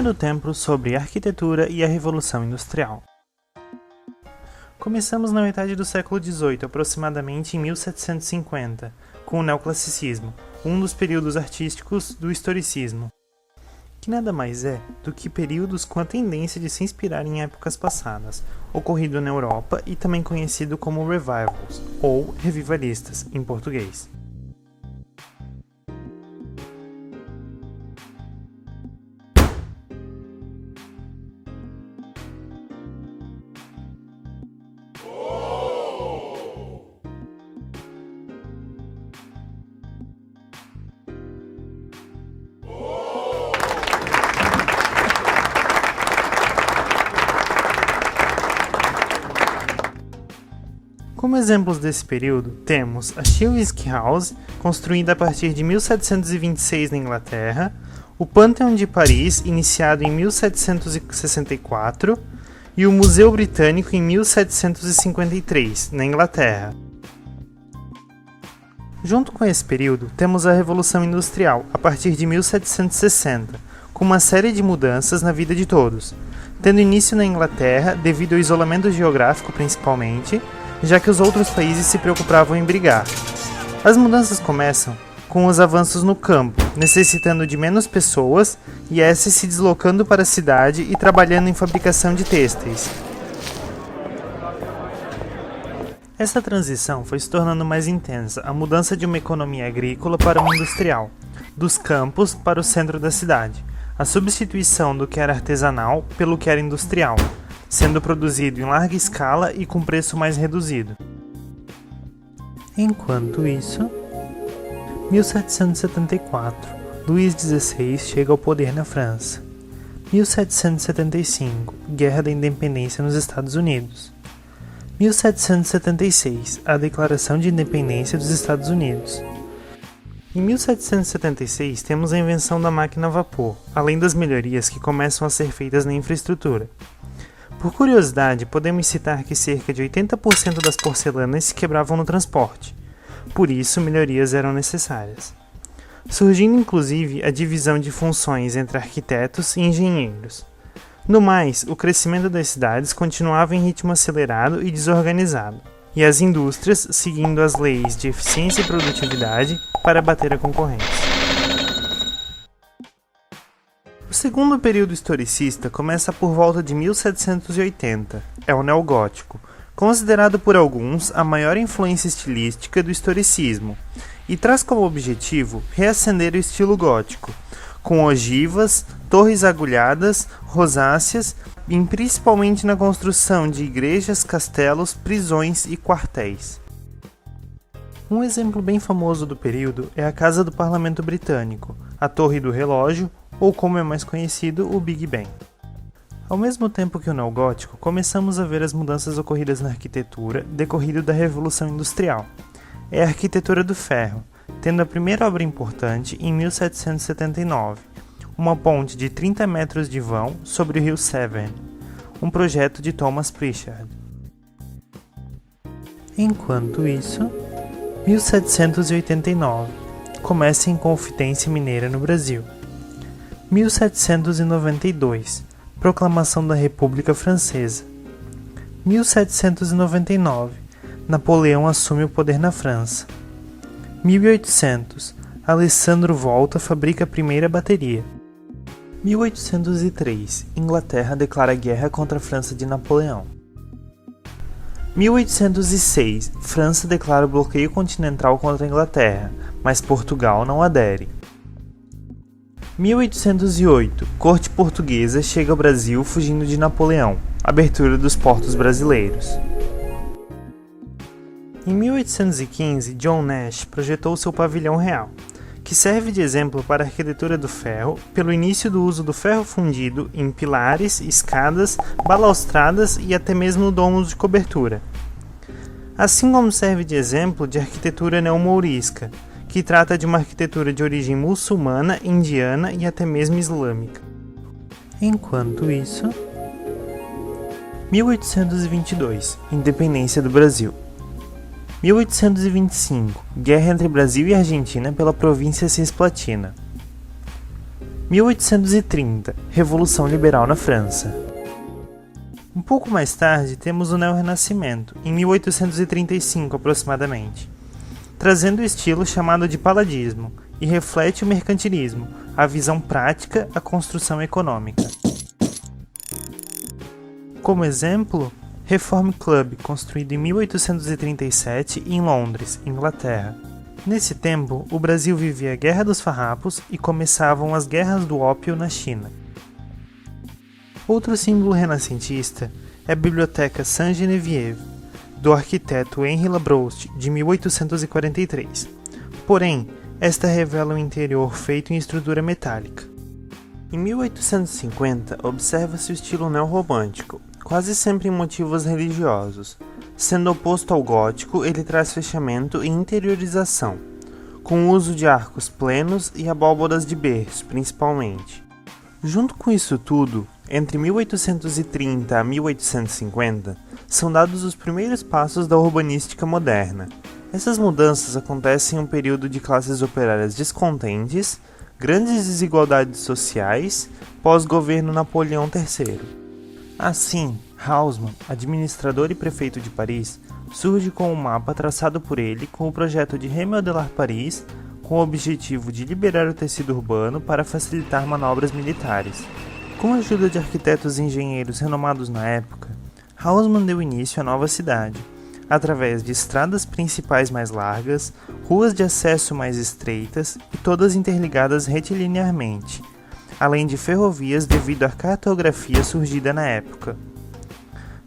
Linha do Tempo sobre Arquitetura e a Revolução Industrial. Começamos na metade do século XVIII, aproximadamente em 1750, com o neoclassicismo, um dos períodos artísticos do historicismo, que nada mais é do que períodos com a tendência de se inspirar em épocas passadas, ocorrido na Europa e também conhecido como revivals, ou revivalistas, em português. Como exemplos desse período, temos a Chilliwack House, construída a partir de 1726 na Inglaterra, o Panthéon de Paris, iniciado em 1764, e o Museu Britânico em 1753, na Inglaterra. Junto com esse período, temos a Revolução Industrial, a partir de 1760, com uma série de mudanças na vida de todos, tendo início na Inglaterra devido ao isolamento geográfico principalmente, já que os outros países se preocupavam em brigar. As mudanças começam com os avanços no campo, necessitando de menos pessoas e essas se deslocando para a cidade e trabalhando em fabricação de têxteis. Essa transição foi se tornando mais intensa, a mudança de uma economia agrícola para uma industrial, dos campos para o centro da cidade, a substituição do que era artesanal pelo que era industrial, sendo produzido em larga escala e com preço mais reduzido. Enquanto isso, 1774, Luís XVI chega ao poder na França. 1775, Guerra da Independência nos Estados Unidos. 1776, a Declaração de Independência dos Estados Unidos. Em 1776, temos a invenção da máquina a vapor, além das melhorias que começam a ser feitas na infraestrutura. Por curiosidade, podemos citar que cerca de 80% das porcelanas se quebravam no transporte, por isso melhorias eram necessárias. Surgindo inclusive a divisão de funções entre arquitetos e engenheiros. No mais, o crescimento das cidades continuava em ritmo acelerado e desorganizado, e as indústrias seguindo as leis de eficiência e produtividade para bater a concorrência. O segundo período historicista começa por volta de 1780, é o neogótico, considerado por alguns a maior influência estilística do historicismo, e traz como objetivo reacender o estilo gótico, com ogivas, torres agulhadas, rosáceas, e principalmente na construção de igrejas, castelos, prisões e quartéis. Um exemplo bem famoso do período é a Casa do Parlamento Britânico, a Torre do Relógio, ou como é mais conhecido, o Big Ben. Ao mesmo tempo que o neogótico, começamos a ver as mudanças ocorridas na arquitetura decorrido da Revolução Industrial. É a arquitetura do ferro, tendo a primeira obra importante em 1779, uma ponte de 30 metros de vão sobre o rio Severn, um projeto de Thomas Pritchard. Enquanto isso, 1789, começa a Inconfidência Mineira no Brasil. 1792, Proclamação da República Francesa. 1799, Napoleão assume o poder na França. 1800, Alessandro Volta fabrica a primeira bateria. 1803, Inglaterra declara guerra contra a França de Napoleão. 1806, França declara o bloqueio continental contra a Inglaterra, mas Portugal não adere. 1808, Corte portuguesa chega ao Brasil fugindo de Napoleão, abertura dos portos brasileiros. Em 1815, John Nash projetou seu pavilhão real, que serve de exemplo para a arquitetura do ferro pelo início do uso do ferro fundido em pilares, escadas, balaustradas e até mesmo domos de cobertura. Assim como serve de exemplo de arquitetura neomourisca, que trata de uma arquitetura de origem muçulmana, indiana e até mesmo islâmica. Enquanto isso, 1822, Independência do Brasil. 1825, Guerra entre Brasil e Argentina pela província Cisplatina. 1830 – Revolução Liberal na França. Um pouco mais tarde temos o Neorrenascimento, em 1835 aproximadamente, trazendo o estilo chamado de paladismo, e reflete o mercantilismo, a visão prática, a construção econômica. Como exemplo, Reform Club, construído em 1837 em Londres, Inglaterra. Nesse tempo, o Brasil vivia a Guerra dos Farrapos e começavam as Guerras do Ópio na China. Outro símbolo renascentista é a Biblioteca Sainte-Geneviève, do arquiteto Henri Labrouste, de 1843. Porém, esta revela um interior feito em estrutura metálica. Em 1850, observa-se o estilo neorromântico, quase sempre em motivos religiosos. Sendo oposto ao gótico, ele traz fechamento e interiorização, com o uso de arcos plenos e abóbadas de berço, principalmente. Junto com isso tudo, entre 1830 a 1850, são dados os primeiros passos da urbanística moderna. Essas mudanças acontecem em um período de classes operárias descontentes, grandes desigualdades sociais, pós-governo Napoleão III. Assim, Haussmann, administrador e prefeito de Paris, surge com um mapa traçado por ele com o projeto de remodelar Paris, com o objetivo de liberar o tecido urbano para facilitar manobras militares. Com a ajuda de arquitetos e engenheiros renomados na época, Haussmann deu início à nova cidade, através de estradas principais mais largas, ruas de acesso mais estreitas e todas interligadas retilinearmente, além de ferrovias devido à cartografia surgida na época.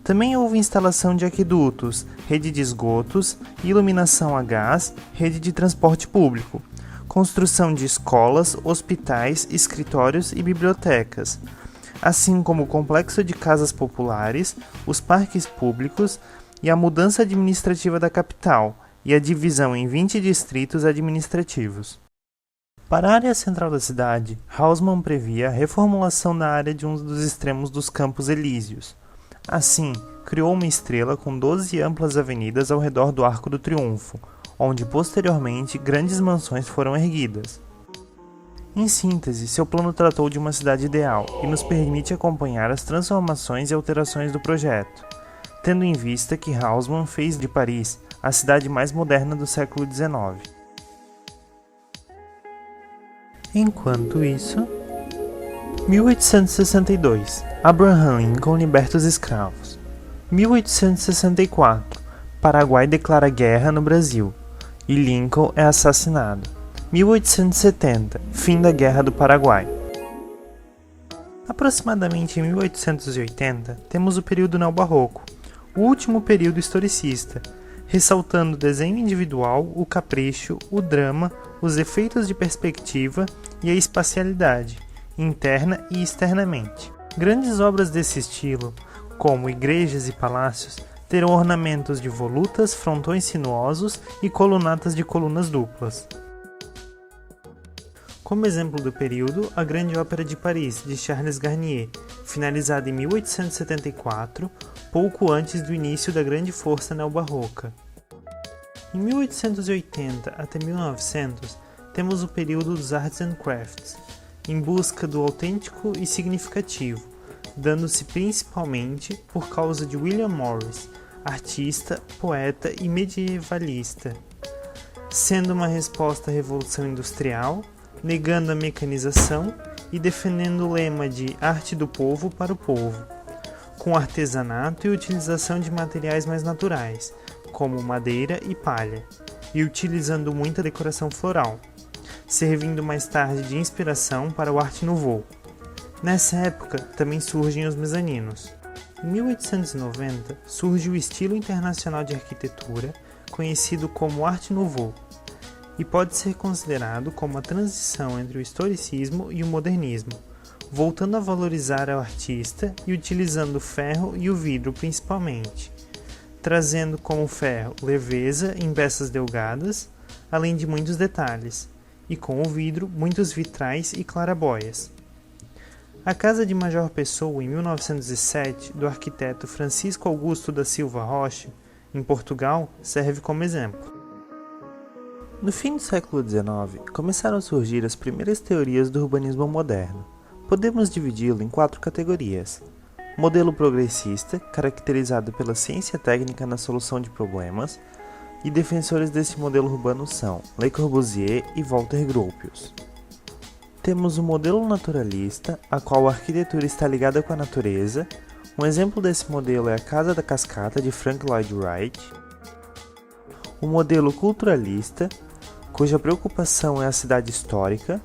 Também houve instalação de aquedutos, rede de esgotos, iluminação a gás, rede de transporte público, construção de escolas, hospitais, escritórios e bibliotecas, assim como o complexo de casas populares, os parques públicos e a mudança administrativa da capital e a divisão em 20 distritos administrativos. Para a área central da cidade, Haussmann previa a reformulação da área de um dos extremos dos Campos Elíseos. Assim, criou uma estrela com 12 amplas avenidas ao redor do Arco do Triunfo, onde posteriormente grandes mansões foram erguidas. Em síntese, seu plano tratou de uma cidade ideal e nos permite acompanhar as transformações e alterações do projeto, tendo em vista que Haussmann fez de Paris a cidade mais moderna do século XIX. Enquanto isso, 1862, Abraham Lincoln liberta os escravos. 1864, Paraguai declara guerra no Brasil e Lincoln é assassinado. 1870, fim da Guerra do Paraguai. Aproximadamente em 1880, temos o período neobarroco, o último período historicista, ressaltando o desenho individual, o capricho, o drama, os efeitos de perspectiva e a espacialidade, interna e externamente. Grandes obras desse estilo, como igrejas e palácios, terão ornamentos de volutas, frontões sinuosos e colunatas de colunas duplas. Como exemplo do período, a Grande Ópera de Paris, de Charles Garnier, finalizada em 1874, pouco antes do início da Grande Força Neobarroca. Em 1880 até 1900, temos o período dos Arts and Crafts, em busca do autêntico e significativo, dando-se principalmente por causa de William Morris, artista, poeta e medievalista, sendo uma resposta à Revolução Industrial, negando a mecanização e defendendo o lema de arte do povo para o povo, com artesanato e utilização de materiais mais naturais, como madeira e palha, e utilizando muita decoração floral, servindo mais tarde de inspiração para o Art Nouveau. Nessa época também surgem os mezaninos. Em 1890 surge o estilo internacional de arquitetura, conhecido como Art Nouveau, e pode ser considerado como a transição entre o historicismo e o modernismo, voltando a valorizar o artista e utilizando o ferro e o vidro principalmente, trazendo com o ferro leveza em peças delgadas, além de muitos detalhes, e com o vidro muitos vitrais e clarabóias. A Casa de Major Pessoa, em 1907, do arquiteto Francisco Augusto da Silva Rocha, em Portugal, serve como exemplo. No fim do século XIX, começaram a surgir as primeiras teorias do urbanismo moderno. Podemos dividi-lo em 4 categorias. Modelo progressista, caracterizado pela ciência técnica na solução de problemas, e defensores desse modelo urbano são Le Corbusier e Walter Gropius. Temos o modelo naturalista, a qual a arquitetura está ligada com a natureza. Um exemplo desse modelo é a Casa da Cascata, de Frank Lloyd Wright. O modelo culturalista, cuja preocupação é a cidade histórica.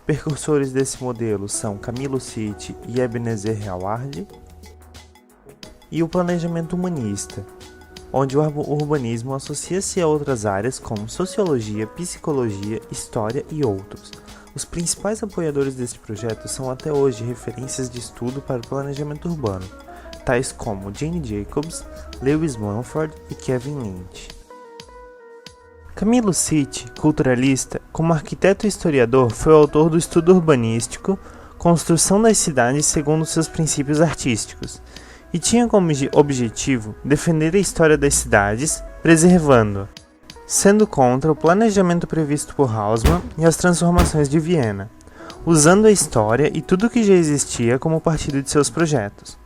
Precursores desse modelo são Camilo Sitti e Ebenezer Howard. E o planejamento humanista, onde o urbanismo associa-se a outras áreas como sociologia, psicologia, história e outros. Os principais apoiadores deste projeto são até hoje referências de estudo para o planejamento urbano, tais como Jane Jacobs, Lewis Mumford e Kevin Lynch. Camilo Sitti, culturalista, como arquiteto e historiador, foi o autor do estudo urbanístico Construção das Cidades segundo seus princípios artísticos, e tinha como objetivo defender a história das cidades, preservando-a, sendo contra o planejamento previsto por Haussmann e as transformações de Viena, usando a história e tudo o que já existia como partido de seus projetos.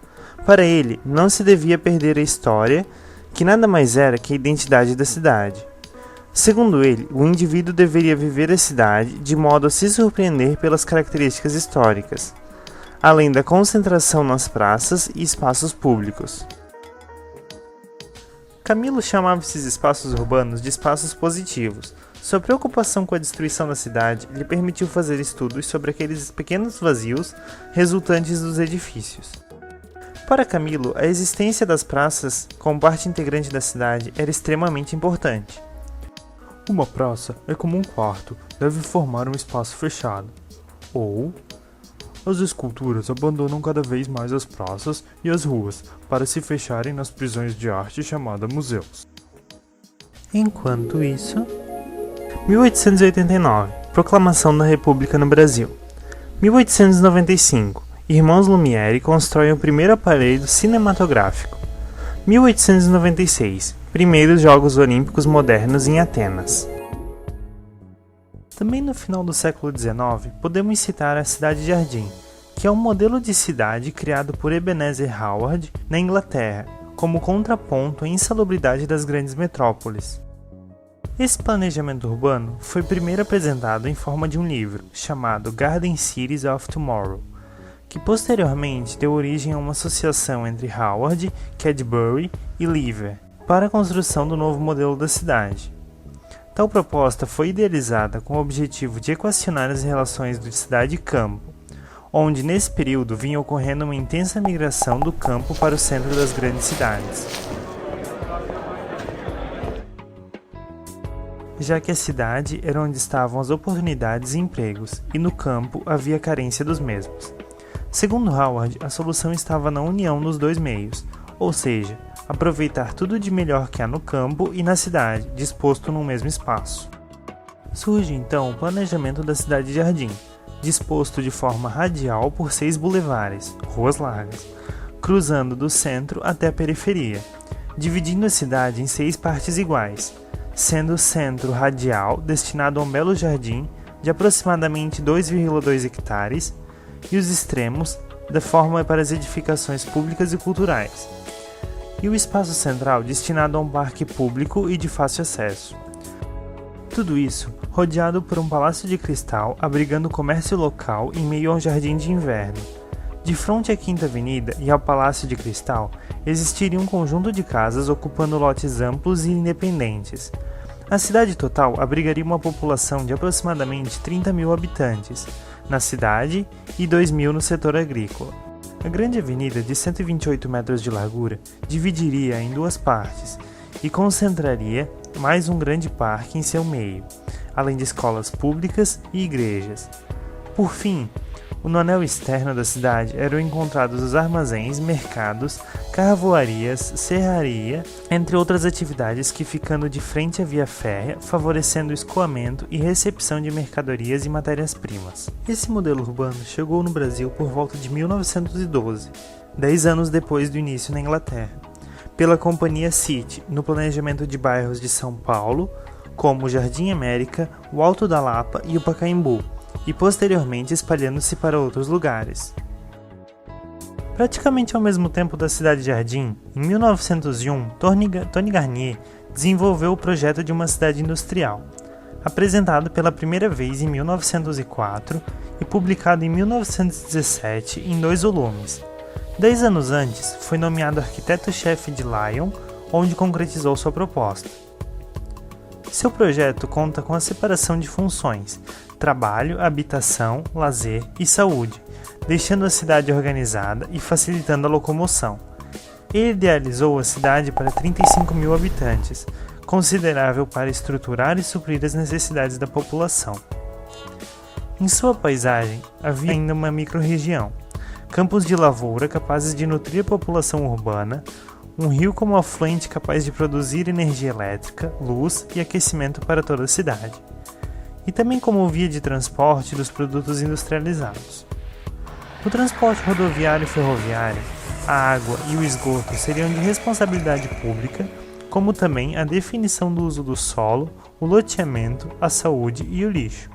Para ele, não se devia perder a história, que nada mais era que a identidade da cidade. Segundo ele, o indivíduo deveria viver a cidade de modo a se surpreender pelas características históricas, além da concentração nas praças e espaços públicos. Camilo chamava esses espaços urbanos de espaços positivos. Sua preocupação com a destruição da cidade lhe permitiu fazer estudos sobre aqueles pequenos vazios resultantes dos edifícios. Para Camilo, a existência das praças como parte integrante da cidade era extremamente importante. Uma praça é como um quarto, deve formar um espaço fechado. Ou as esculturas abandonam cada vez mais as praças e as ruas para se fecharem nas prisões de arte chamadas museus. Enquanto isso, 1889, Proclamação da República no Brasil. 1895, Irmãos Lumière constroem o primeiro aparelho cinematográfico. 1896, primeiros Jogos Olímpicos modernos em Atenas. Também no final do século XIX, podemos citar a Cidade Jardim, que é um modelo de cidade criado por Ebenezer Howard na Inglaterra, como contraponto à insalubridade das grandes metrópoles. Esse planejamento urbano foi primeiro apresentado em forma de um livro, chamado Garden Cities of Tomorrow, que posteriormente deu origem a uma associação entre Howard, Cadbury e Lever, para a construção do novo modelo da cidade. Tal proposta foi idealizada com o objetivo de equacionar as relações de cidade e campo, onde nesse período vinha ocorrendo uma intensa migração do campo para o centro das grandes cidades, já que a cidade era onde estavam as oportunidades e empregos, e no campo havia carência dos mesmos. Segundo Howard, a solução estava na união dos dois meios, ou seja, aproveitar tudo de melhor que há no campo e na cidade, disposto num mesmo espaço. Surge então o planejamento da Cidade Jardim, disposto de forma radial por 6 bulevares, ruas largas, cruzando do centro até a periferia, dividindo a cidade em 6 partes iguais, sendo o centro radial destinado a um belo jardim de aproximadamente 2,2 hectares e os extremos da forma para as edificações públicas e culturais, e o espaço central destinado a um parque público e de fácil acesso. Tudo isso rodeado por um palácio de cristal abrigando o comércio local em meio a um jardim de inverno. De frente à Quinta Avenida e ao Palácio de Cristal, existiria um conjunto de casas ocupando lotes amplos e independentes. A cidade total abrigaria uma população de aproximadamente 30 mil habitantes na cidade e 2 mil no setor agrícola. A grande avenida, de 128 metros de largura, dividiria em 2 partes e concentraria mais um grande parque em seu meio, além de escolas públicas e igrejas. Por fim, no anel externo da cidade eram encontrados os armazéns, mercados, carvoarias, serraria, entre outras atividades que ficando de frente à via férrea, favorecendo o escoamento e recepção de mercadorias e matérias-primas. Esse modelo urbano chegou no Brasil por volta de 1912, 10 anos depois do início na Inglaterra, pela companhia City, no planejamento de bairros de São Paulo, como o Jardim América, o Alto da Lapa e o Pacaembu, e posteriormente espalhando-se para outros lugares. Praticamente ao mesmo tempo da Cidade Jardim, em 1901, Tony Garnier desenvolveu o projeto de uma cidade industrial, apresentado pela primeira vez em 1904 e publicado em 1917 em 2 volumes. 10 anos antes, foi nomeado arquiteto-chefe de Lyon, onde concretizou sua proposta. Seu projeto conta com a separação de funções: trabalho, habitação, lazer e saúde, deixando a cidade organizada e facilitando a locomoção. Ele idealizou a cidade para 35 mil habitantes, considerável para estruturar e suprir as necessidades da população. Em sua paisagem, havia ainda uma microrregião, campos de lavoura capazes de nutrir a população urbana, um rio como afluente capaz de produzir energia elétrica, luz e aquecimento para toda a cidade, e também como via de transporte dos produtos industrializados. O transporte rodoviário e ferroviário, a água e o esgoto seriam de responsabilidade pública, como também a definição do uso do solo, o loteamento, a saúde e o lixo.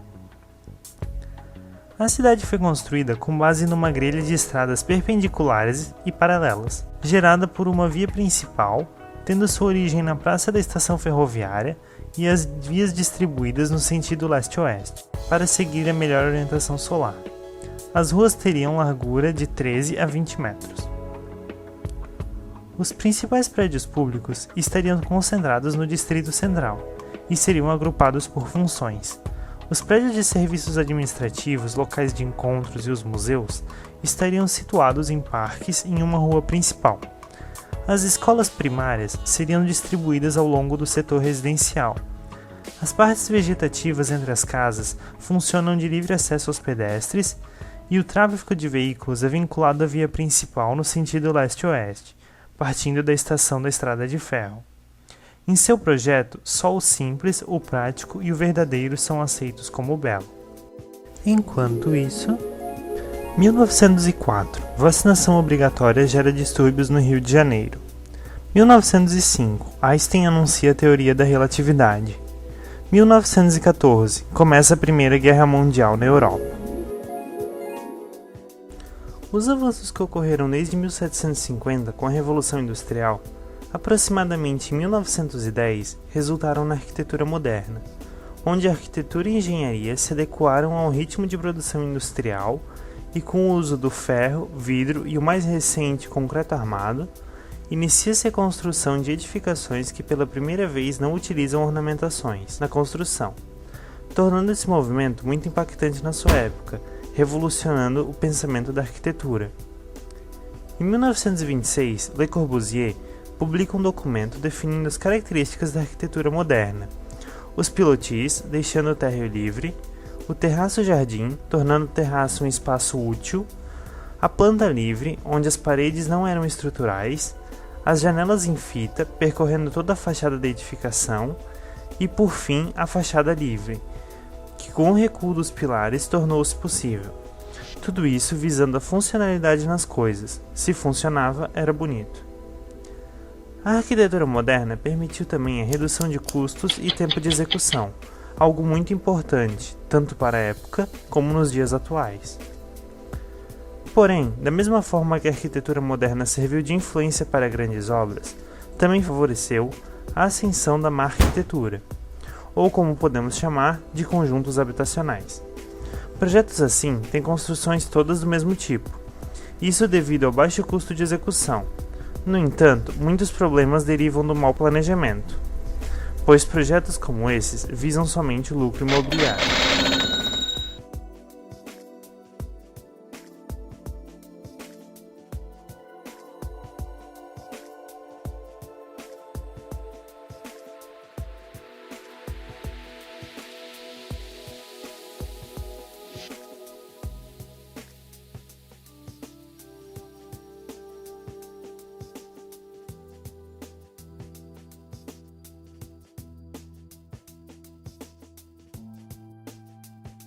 A cidade foi construída com base numa grelha de estradas perpendiculares e paralelas, gerada por uma via principal, tendo sua origem na praça da estação ferroviária e as vias distribuídas no sentido leste-oeste, para seguir a melhor orientação solar. As ruas teriam largura de 13 a 20 metros. Os principais prédios públicos estariam concentrados no Distrito Central e seriam agrupados por funções. Os prédios de serviços administrativos, locais de encontros e os museus estariam situados em parques em uma rua principal. As escolas primárias seriam distribuídas ao longo do setor residencial. As partes vegetativas entre as casas funcionam de livre acesso aos pedestres e o tráfego de veículos é vinculado à via principal no sentido leste-oeste, partindo da estação da Estrada de Ferro. Em seu projeto, só o simples, o prático e o verdadeiro são aceitos como belo. Enquanto isso, 1904. Vacinação obrigatória gera distúrbios no Rio de Janeiro. 1905. Einstein anuncia a teoria da relatividade. 1914. Começa a Primeira Guerra Mundial na Europa. Os avanços que ocorreram desde 1750 com a Revolução Industrial, aproximadamente em 1910, resultaram na arquitetura moderna, onde a arquitetura e a engenharia se adequaram ao ritmo de produção industrial e com o uso do ferro, vidro e o mais recente concreto armado, inicia-se a construção de edificações que pela primeira vez não utilizam ornamentações na construção, tornando esse movimento muito impactante na sua época, revolucionando o pensamento da arquitetura. Em 1926, Le Corbusier publica um documento definindo as características da arquitetura moderna: os pilotis, deixando o térreo livre, o terraço-jardim, tornando o terraço um espaço útil, a planta livre, onde as paredes não eram estruturais, as janelas em fita, percorrendo toda a fachada da edificação, e, por fim, a fachada livre, que com o recuo dos pilares tornou-se possível. Tudo isso visando a funcionalidade nas coisas. Se funcionava, era bonito. A arquitetura moderna permitiu também a redução de custos e tempo de execução, algo muito importante, tanto para a época como nos dias atuais. Porém, da mesma forma que a arquitetura moderna serviu de influência para grandes obras, também favoreceu a ascensão da má arquitetura, ou como podemos chamar, de conjuntos habitacionais. Projetos assim têm construções todas do mesmo tipo, isso devido ao baixo custo de execução. No entanto, muitos problemas derivam do mau planejamento, pois projetos como esses visam somente o lucro imobiliário.